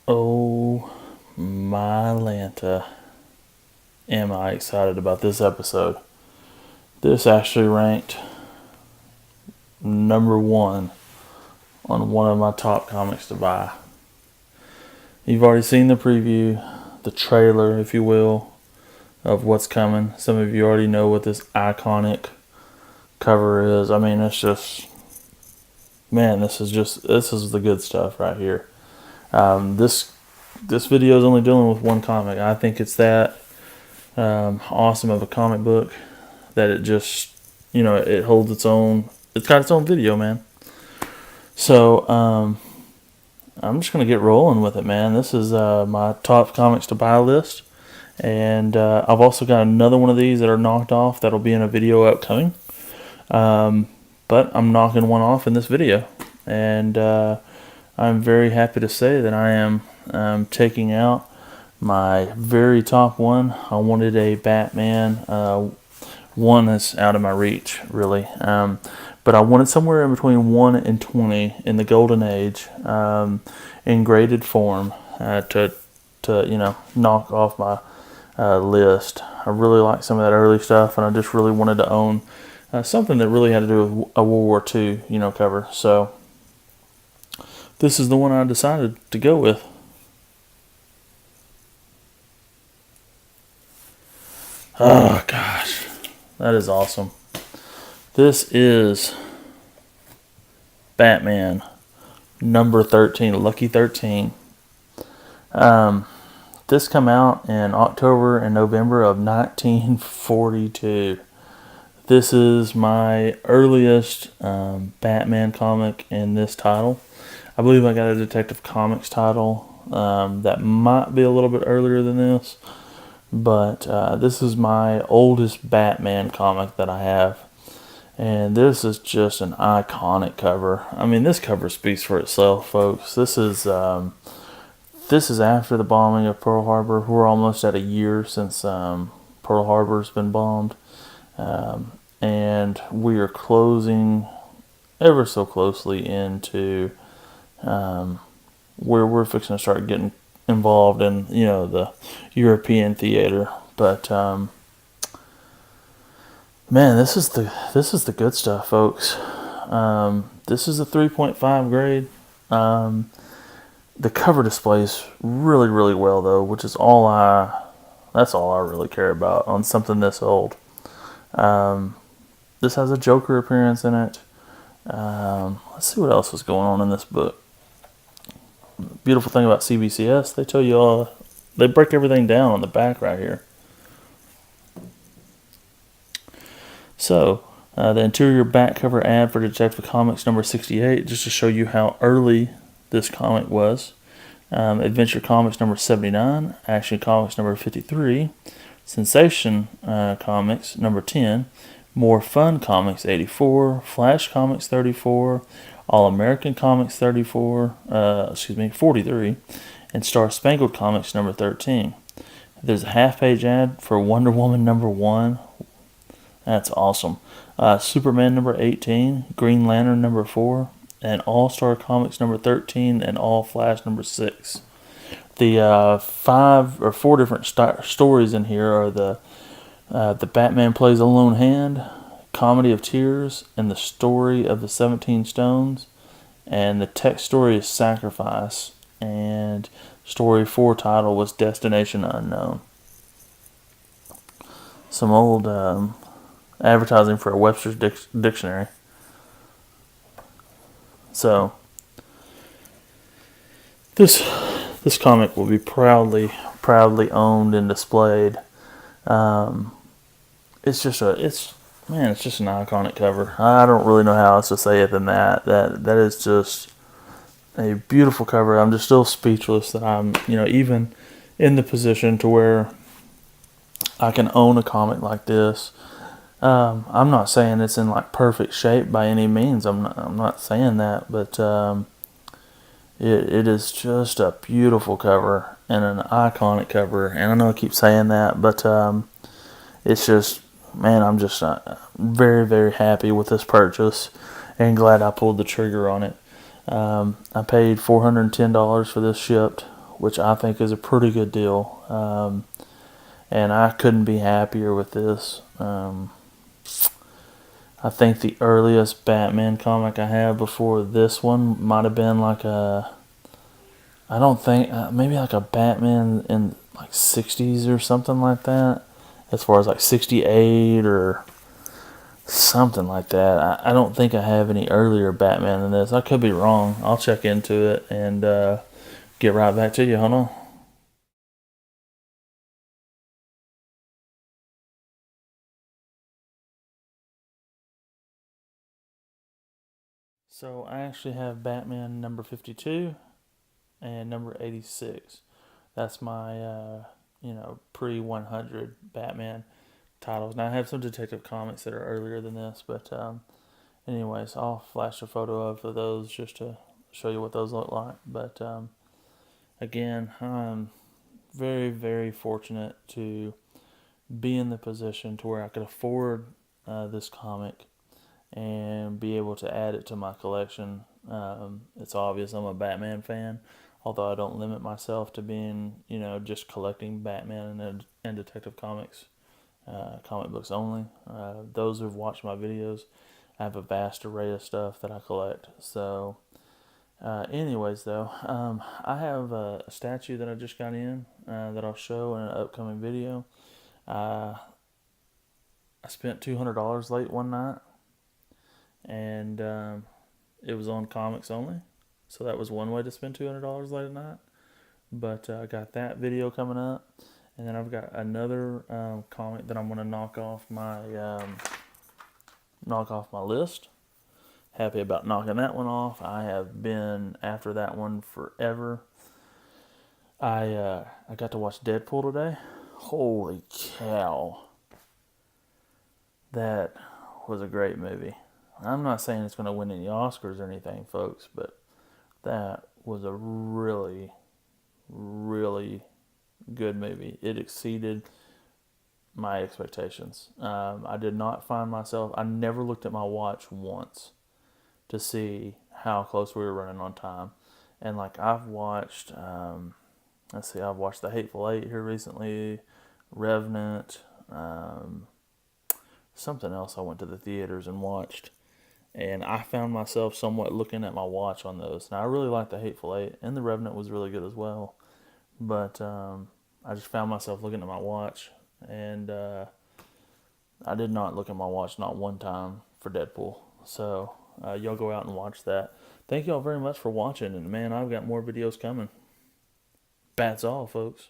Oh my Lanta, am I excited about this episode. This actually ranked number one on one of my top comics to buy. You've already seen the preview, the trailer, if you will, of what's coming. Some of you already know what this iconic cover is. I mean, it's just, man, this is the good stuff right here. This video is only dealing with one comic. I think it's that awesome of a comic book that it just, it holds its own. It's got its own video, man. So I'm just gonna get rolling with it, man. This is my top comics to buy list, and I've also got another one of these that are knocked off that'll be in a video upcoming. But I'm knocking one off in this video, and I'm very happy to say that I am taking out my very top one. I wanted a Batman. One that's out of my reach, really. But I wanted somewhere in between 1 and 20 in the golden age, in graded form, to knock off my list. I really like some of that early stuff, and I just really wanted to own something that really had to do with a World War II, cover. So this is the one I decided to go with. Oh gosh, that is awesome. This is Batman number 13, Lucky 13. This come out in October and November of 1942. This is my earliest Batman comic in this title. I believe I got a Detective Comics title that might be a little bit earlier than this, but this is my oldest Batman comic that I have. And this is just an iconic cover. I mean, this cover speaks for itself, folks. This is after the bombing of Pearl Harbor. We're almost at a year since Pearl Harbor's been bombed. And we are closing ever so closely into where we're fixing to start getting involved in, the European theater. But man, this is the good stuff, folks. This is a 3.5 grade. The cover displays really, really well, though, which is that's all I really care about on something this old. This has a Joker appearance in it. Let's see what else is going on in this book. Beautiful thing about CBCS, they tell you they break everything down on the back right here. So, the interior back cover ad for Detective Comics number 68, just to show you how early this comic was. Adventure Comics number 79, Action Comics number 53, Sensation Comics number 10, More Fun Comics 84, Flash Comics 34, All American Comics 43, and Star Spangled Comics number 13. There's a half-page ad for Wonder Woman number 1. That's awesome. Superman number 18, Green Lantern number 4, and All-Star Comics number 13, and All Flash number 6. The 5 or 4 different stories in here are the Batman Plays a Lone Hand, Comedy of Tears, and the Story of the 17 Stones. And the text story is Sacrifice, and story 4 title was Destination Unknown. Some old advertising for a Webster's dictionary. So this comic will be proudly owned and displayed. It's just an iconic cover. I don't really know how else to say it than that. That is just a beautiful cover. I'm just still speechless that I'm, even in the position to where I can own a comic like this. I'm not saying it's in like perfect shape by any means. I'm not saying that, but it is just a beautiful cover and an iconic cover. And I know I keep saying that, but it's just, man, I'm just very, very happy with this purchase and glad I pulled the trigger on it. I paid $410 for this shipped which I think is a pretty good deal. And I couldn't be happier with this. I think the earliest Batman comic I had before this one might have been like I don't think, maybe like a Batman in like 60s or something like that. As far as like 68 or something like that. I don't think I have any earlier Batman than this. I could be wrong. I'll check into it and get right back to you. Hold on. So I actually have Batman number 52 and number 86. That's my, pre 100 Batman titles. Now I have some Detective Comics that are earlier than this, but anyways, I'll flash a photo of those just to show you what those look like. But again, I'm very, very fortunate to be in the position to where I could afford this comic and be able to add it to my collection. It's obvious I'm a Batman fan, although I don't limit myself to being, just collecting Batman and Detective Comics, comic books only. Those who've watched my videos, I have a vast array of stuff that I collect. So, anyways, though, I have a statue that I just got in that I'll show in an upcoming video. I spent $200 late one night, and it was on comics only. So that was one way to spend $200 late at night. But I got that video coming up, and then I've got another comic that I'm gonna knock off my list. Happy about knocking that one off. I have been after that one forever. I got to watch Deadpool today. Holy cow. That was a great movie. I'm not saying it's going to win any Oscars or anything, folks, but that was a really, really good movie. It exceeded my expectations. I did not find myself, I never looked at my watch once to see how close we were running on time. And like I've watched, I've watched The Hateful Eight here recently, Revenant, something else I went to the theaters and watched. And I found myself somewhat looking at my watch on those. Now, I really liked The Hateful Eight, and The Revenant was really good as well. But I just found myself looking at my watch, and I did not look at my watch not one time for Deadpool. So, y'all go out and watch that. Thank y'all very much for watching, and man, I've got more videos coming. That's all, folks.